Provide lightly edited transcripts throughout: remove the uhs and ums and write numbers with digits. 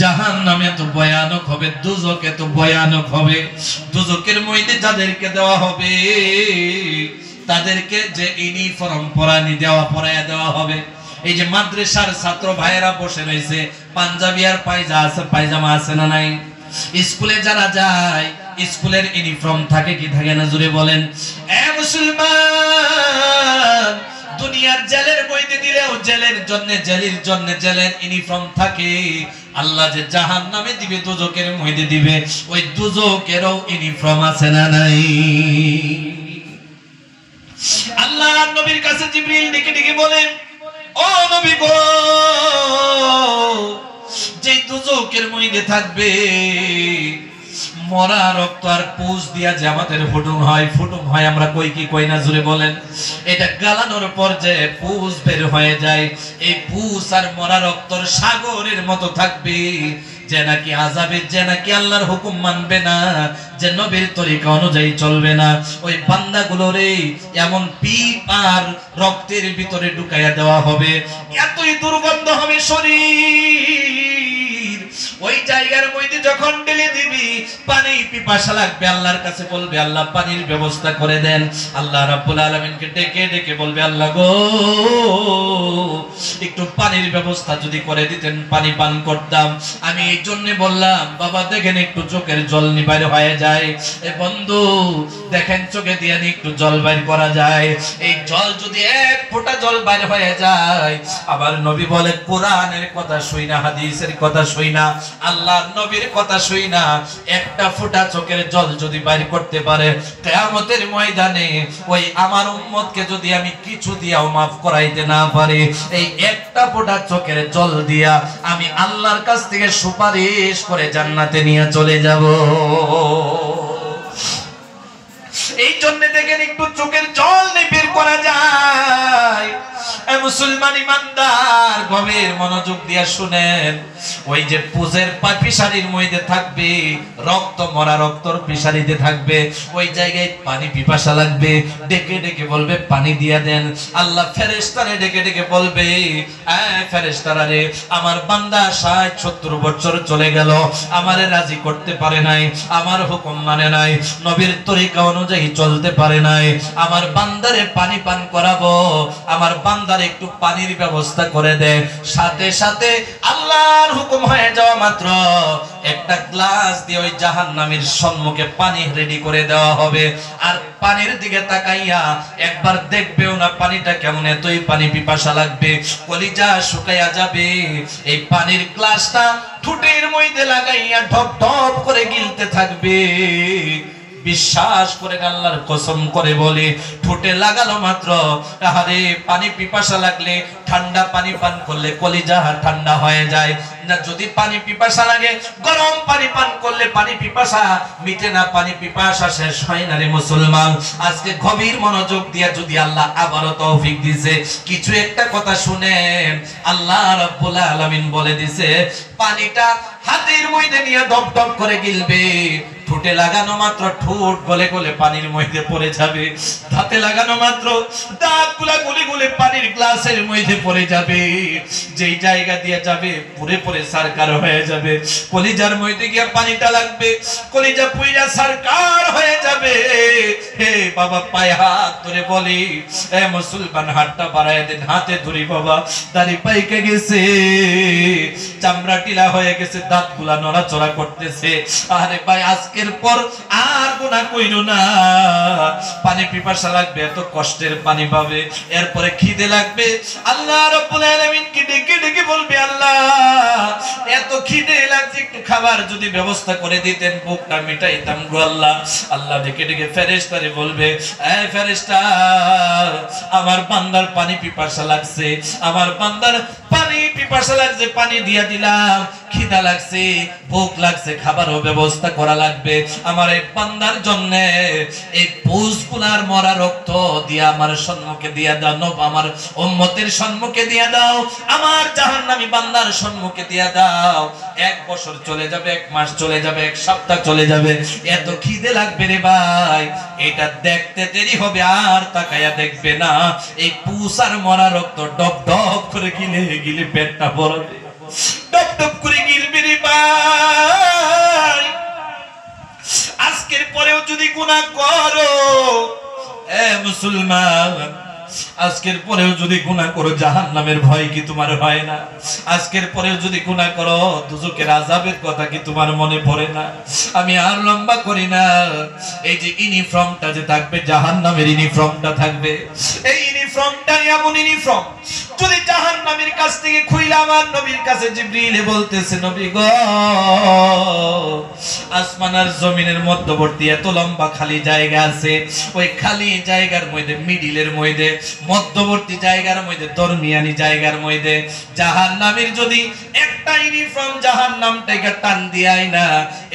জাহান্নামে তো ভয়ানক হবে, দুজকে তো ভয়ানক হবে। দুজকের মধ্যে যাদেরকে দেওয়া হবে তাদেরকে যে ইউনিফর্ম পরাইয়া দেওয়া হবে। এই যে মাদ্রাসার ছাত্র ভাইয়েরা বসে রয়েছে, পাঞ্জাবি আর পায়জামা আছে না নাই? স্কুলে যারা যায় স্কুলের ইউনিফর্ম থাকে কি থাকে না? জুড়ে বলেন। এ মুসলমান, দুনিয়ার জেলের মধ্যে দিলেও জেলের জন্য জেলের ইউনিফর্ম থাকে। আল্লাহ যে জাহান্নামে দিবে, দুজকের মধ্যে দিবে, ওই দুজকেরও ইউনিফর্ম আছে না নাই? আল্লাহ নবীর কাছে জিবরিল ডেকে ডেকে বলেন, ও নবী গো, যে দুজকের মধ্যে থাকবে মরা রক্ত আর পুষ দিয়া যে আমাদের ফুটুম হয়, আমরা কই কি কই না? জুড়ে বলেন। এটা গালানোর পর যে পুষ বের হয়ে যায়, এই পুষ আর মরা রক্তর সাগরের মতো থাকবে। যে নাকি আযাবে, যে নাকি আল্লাহর হুকুম মানবে না, যে নবীর তরিকা অনুযায়ী চলবে না, ওই বান্দাগুলোরে এমন পিপ আর রক্তের ভিতরে ঢুকাইয়া দেওয়া হবে, এতই দুর্গন্ধ হবে শরীর। ওই জায়গার মধ্যে যখন ঢেলে দিবি, পানি পিপাসা লাগবে, আল্লাহর কাছে বলবে আল্লাহ পানির ব্যবস্থা করে দেন। আল্লাহ রাব্বুল আলামিনকে ডেকে ডেকে বলবে, আল্লাহ গো, একটু পানির ব্যবস্থা যদি করে দিতেন, পানি পান করতাম। আমি এই জন্য বললাম, বাবা দেখেন একটু চোখের জল বাইরে হয়ে যায়। এ বন্ধু দেখেন, চোখে দিয়ে একটু জল বাইর করা যায়। এই জল যদি এক ফোঁটা জল বাইরে হয়ে যায়, আবার নবী বলে, কোরআনের কথা শুই না, হাদিসের কথা শুই না, আল্লাহর নবীর কথা শুই না, একটা ফোঁটা চোখের জল যদি বাইর করতে পারে, কিয়ামতের ময়দানে ওই আমার উম্মতকে যদি আমি কিছু দিয়াও মাফ করাইতে না পারি, এই একটা ফোঁটা চোখের জল দিয়া আমি আল্লাহর কাছ থেকে সুপারিশ করে জান্নাতে নিয়ে চলে যাব। এই জন্য দেখেন, একটু চোখের জল বের করা যায়। মুসলমান ইমানদার গভীর মনোযোগ দিয়ে শুনেন, ওই যে পুজের পিসারির মধ্যে থাকবে রক্ত, মরা রক্তর পিসারিতে থাকবে, ওই জায়গায় পানি পিপাসা লাগবে, ডেকে ডেকে বলবে পানি দিয়া দেন। আল্লাহ ফেরেশতারে ডেকে ডেকে বলবে, ফেরেশতারা রে, আমার বান্দা 60-70 বছর চলে গেল, আমারে রাজি করতে পারে নাই, আমার হুকুম মানে নাই, নবীর তরিকা অনুযায়ী চলতে পারে নাই, আমার বান্দারে পানি পান করাবো, আমার বান্দারে একটু পানির ব্যবস্থা করে দে। সাথে সাথে আল্লাহর হুকুম হয়ে যাওয়া মাত্র একটা গ্লাস দিয়ে ওই জাহান্নামীর সম্মুখে পানি রেডি করে দেওয়া হবে। আর পানির দিকে তাকাইয়া একবার দেখবেও না পানিটা কেমন, এতই পানি পিপাসা লাগবে, কলিজা শুকাইয়া যাবে। এই পানির গ্লাসটা ঠোঁটের মধ্যে লাগাইয়া ঢপ ঢপ করে গিলতে থাকবে। বিশ্বাস করে আল্লাহর কসম করে বলে, ঠোঁটে লাগালো মাত্র, আরে পানি পিপাসা লাগলে ঠান্ডা পানি পান করলে কলিজা ঠান্ডা হয়ে যায় না, যদি পানি পিপাসা লাগে গরম পানি পান করলে পানি পিপাসা মিটে না, পানি পিপাসা শেষ হয় না রে মুসলমান। আজকে গভীর মনোযোগ দিয়া যদি আল্লাহ আবারও তৌফিক দিছে, কিছু একটা কথা শুনেন। আল্লাহ রাব্বুল আলামিন বলে দিছে, পানিটা হাতের মধ্যে নিয়ে ডব ডব করে গিলবে, ঠোঁটে লাগানো মাত্র ঠোঁট গলে গলে পানির মধ্যে পড়ে যাবে, দাঁতে লাগানো মাত্র দাঁতগুলা গলে গলে পানির গ্লাসের মধ্যে পড়ে যাবে, যেই জায়গা দিয়ে যাবে পুরে পুরে সারকার হয়ে যাবে। কলিজার মধ্যে গিয়ে পানিটা লাগবে, কলিজা পুইরা সারকার হয়ে যাবে। হে বাবা, পায়ে হাত ধরে বলি, এ মুসলমান হাতটা বাড়ায় দেন, হাতে ধরি বাবা, দাড়ি পাইকে গেছে, চামড়া টিলা হয়ে গেছে, দাঁতগুলা নড়াচড়া করতেছে। আরে ভাই, আজকের পর আর গুনাহ কইরো না। পানি পিপাসা লাগবে, এত কষ্টের পানি পাবে, এরপরে খিদে লাগবে, আল্লাহ রাব্বুল আলামিন কি ডেকে ডেকে বলবে, আল্লাহ এত খিদে লাগছে, একটু খাবার যদি ব্যবস্থা করে দিতেন, বুকটা মিটাইতাম গো আল্লাহ। আল্লাহ ডেকে ডেকে ফেরেশতারে বলবে, এ ফেরেশতা, আমার বান্দার পানি পিপাসা লাগছে, আমার বান্দার পানি পিপাসা লাগছে, পানি দিয়া দিলাম, খিদা লাগছে, ভুক লাগছে, খাবারও ব্যবস্থা করা লাগবে, আমার এই বান্দার জন্য এই পুষগুলার মরা রক্ত দিয়া আমার সম্মুখে দিয়া দাও, আমার উম্মতের সম্মুখে দিয়া দাও, আমার জাহান্নামী বান্দার সম্মুখে দিয়া দাও। 1 বছর চলে যাবে, 1 মাস চলে যাবে, 1 সপ্তাহ চলে যাবে, এত খিদে লাগবে রে ভাই, এটা দেখতে দেরি হবে, আর তাকায়া দেখবে না, এই পুষ আর মরা রক্ত ডব ডব করে গিলে গিলে পেটটা ভরবে, ডব ডব করে গিলবে রে ভাই। মুসলমান, আজকের পরেও যদি গুনাহ করো জাহান্নামের ভয় কি তোমার হয় না? আজকের পরেও যদি গুনাহ করো দুজকের আযাবের কথা কি তোমার মনে পড়ে না? আমি আর লম্বা করি না। এই যে ইউনিফর্মটা যে থাকবে জাহান্নামের ইউনিফর্মটা থাকবে, এই ইউনিফর্মটা এমন ইউনিফর্ম যদি জাহান্নামের কাছ থেকে খুইলা আমার নবীর কাছে জিবরিল বলতেছে, নবী গো আসমান আর জমিনের মধ্যবর্তী এত লম্বা খালি জায়গা আছে, ওই খালি জায়গার মধ্যে মিডিলের মধ্যে মধ্যবর্তী জায়গার মধ্যে দরমিয়ানি জায়গার মধ্যে জাহান্নামের যদি একটা ইউনিফর্ম জাহান্নামটাকে টান দিয়াই না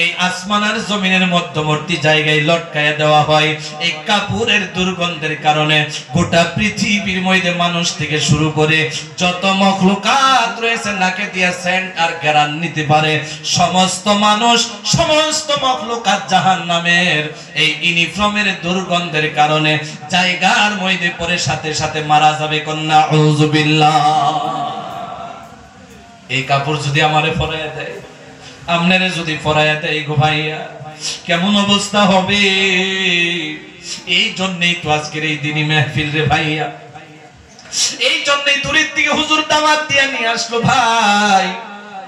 এই আসমান আর জমিনের মধ্যবর্তী জায়গায় লটকায়া দেওয়া হয়, এই কাপুরের দুর্গন্ধের কারণে গোটা পৃথিবীর মধ্যে মানুষ থেকে শুরু করে যত মখলুকাত রয়েছে নাকে দিয়া সেন্ট আর ঘ্রাণ নিতে পারে সমস্ত মানুষ সমস্ত মখলুকাত জাহান্নামের এই ইউনিফর্মের দুর্গন্ধের কারণে জায়গার মধ্যে পড়ে সাথে সাথে মারা যাবে। কন্যা আউযুবিল্লাহ। এই কাপড় যদি আমারে পরাইয়া দেয়, আপনারে যদি পরাইয়া দেয় গো ভাইয়া, কেমন অবস্থা হবে? এই জন্যই তো আজকের এই দিনই মাহফিল রে ভাইয়া, এই জন্যই দূরের থেকে হুজুর দাওয়াত দিয়া নিয়ে আসলো ভাই।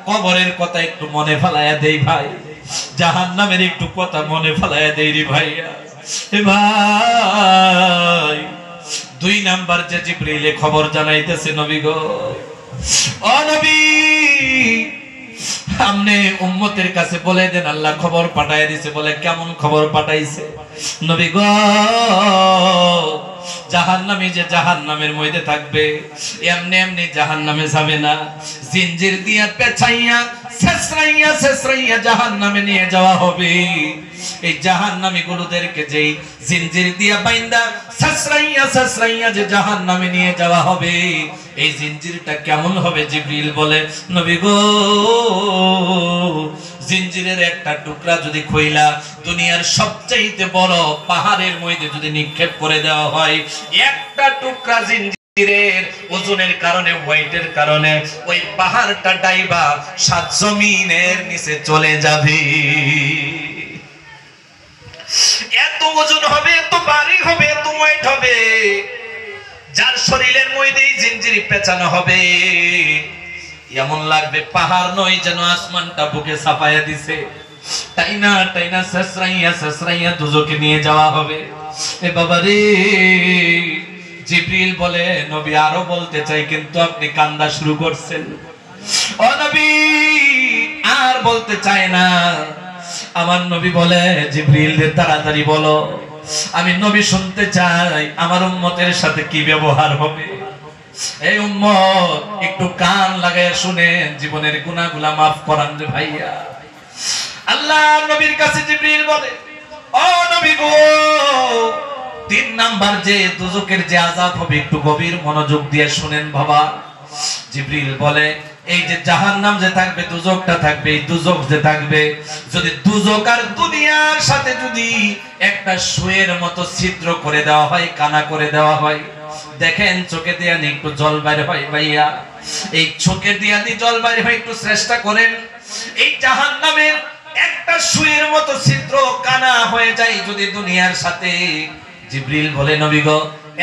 কবরের কথা একটু মনে ফেলাইয়া দেই ভাই, জাহান্নামের একটু কথা মনে ফেলাইয়া দেই রে ভাইয়া। এ ভাই, 2 নাম্বার যে জিবরিলে খবর জানাইতেছে, নবী গো ও নবী আপনি উম্মতের কাছে বলে দেন আল্লাহ খবর পাঠায় দিয়েছে। বলে কেমন খবর পাঠাইছে? নবী গো জাহান্নামী যে জাহান্নামের মধ্যে থাকবে এমনি এমনি জাহান্নামে যাবে না, জিনজির দিয়া পেছাইয়া ছেঁচড়াইয়া ছেঁচড়াইয়া জাহান্নামে নিয়ে যাওয়া হবে। এই জাহান্নামী গুলোদেরকে যেই জিনজির দিয়া বাইন্দা ছেঁচড়াইয়া ছেঁচড়াইয়া যে জাহান্নামে নিয়ে যাওয়া হবে, এই জিনজিরটা কেমন হবে? জিবরিল বলে, নবী গো জিনজিরের একটা টুকরা যদি খইলা দুনিয়ার সবচাইতে বড় পাহাড়ের মধ্যে যদি নিক্ষেপ করে দেওয়া হয়, একটা টুকরা জিনজিরের ওজনের কারণে ওয়েটের কারণে ওই পাহাড়টা ডাইবা 7 জমিনের নিচে চলে যাবে। এত ওজন হবে, এত ভারী হবে, এত ওয়েট হবে, যার শরীরের মধ্যেই জিনজিরি পেঁচানো হবে এমন লাগবে পাহাড় নয় যেন আসমানটা বুকে ছাপাইয়া দিছে। টাইনা টাইনা ছেঁচড়াইয়া ছেঁচড়াইয়া দুজকে নিয়ে যাওয়া হবে। এ বাবা রে, জিবরিল বলে, নবী আরো বলতে চাই কিন্তু আপনি কান্দা শুরু করছেন। ও নবী আর বলতে চায় না। আমার নবী বলে, জিবরিল রে তাড়াতাড়ি বলো, আমি নবী শুনতে চাই আমার উম্মতের সাথে কি ব্যবহার হবে। এই উম্মত একটু কান লাগায় শুনেন, জীবনের গুনাহগুলা মাফ করান রে ভাইয়া। আল্লাহ নবীর কাছে জিবরিল বলে, ও নবী গো 3 নাম্বার যে দুজকের যে আযাব হবে একটু গভীর মনোযোগ দিয়ে শুনেন বাবা। জিবরিল বলে, এই যে জাহান্নাম যে থাকবে দুজকটা থাকবে, এই দুজক যে থাকবে যদি দুজক আর দুনিয়ার সাথে যদি একটা সুয়ের মতো ছিদ্র করে দেওয়া হয়, কানা করে দেওয়া হয়, দেখেন চোখে দিয়া নি একটু জল বাইরে হয় ভাইয়া, এই চোখে দিয়া নি জল বাইরে হয়, একটু চেষ্টা করেন এই জাহান্নামের একটা সুয়ের মতো ছিদ্র কানা হয়ে যায় যদি দুনিয়ার সাথে। জিবরিল বলে, নবী গো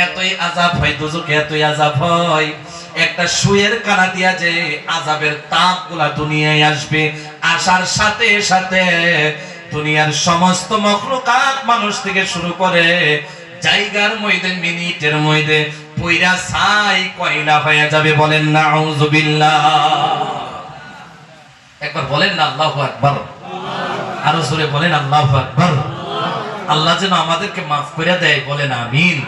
এতই আযাব হয় দুজকে, এতই আযাব হয়, একটা সুয়ের কানা দিয়া যে আযাবের তাপগুলা দুনিয়ায় আসবে, আসার সাথে সাথে দুনিয়ার সমস্ত মখলুকাত মানুষ থেকে শুরু করে জায়গার মধ্যে মিনিটের মধ্যে পুইরা ছাই কয়লা হয়ে যাবে। বলেন না আউযুবিল্লাহ। একবার বলেন না আল্লাহু আকবার। আরো জোরে বলেন আল্লাহু আকবার। আল্লাহ যেন আমাদেরকে মাফ করে দেয়, বলেন আমিন।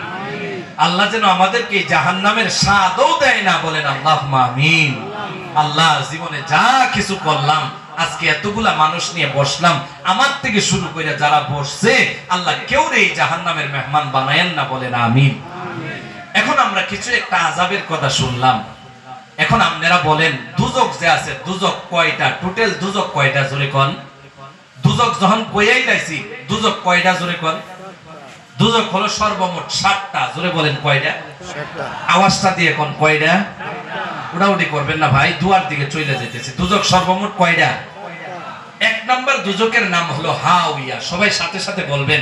আল্লাহ যেন আমাদেরকে জাহান্নামের স্বাদও দেয় না, বলেন আল্লাহুম্মা আমিন। আল্লাহ জীবনে যা কিছু করলাম, আজকে এতগুলা মানুষ নিয়ে বসলাম, আমার থেকে শুরু করে যারা বসছে আল্লাহ কেউ এই জাহান্নামের মেহমান বানায়েন না, বলেন আমিন। এখন আমরা কিছু একটা আযাবের কথা শুনলাম, এখন আপনারা বলেন দুজক যে আছে দুজক কয়টা? টোটাল দুজক কয়টা জোরে কোন? দুজক যখন কইয়াই যাইছি দুজক কয়টা জোরে কোন? দুজক হলো সর্বমোট 7টা। জোরে বলেন কয়টা? 7টা। আওয়াজটা দিয়ে কোন কয়টা? উড়াউড়ি করবেন না ভাই, দুয়ার দিকে চলে যেতেছে। দুজক সর্বমোট কয়টা? 1 নাম্বার দুজকের নাম হলো হাওয়া। সবাই সাথে সাথে বলবেন,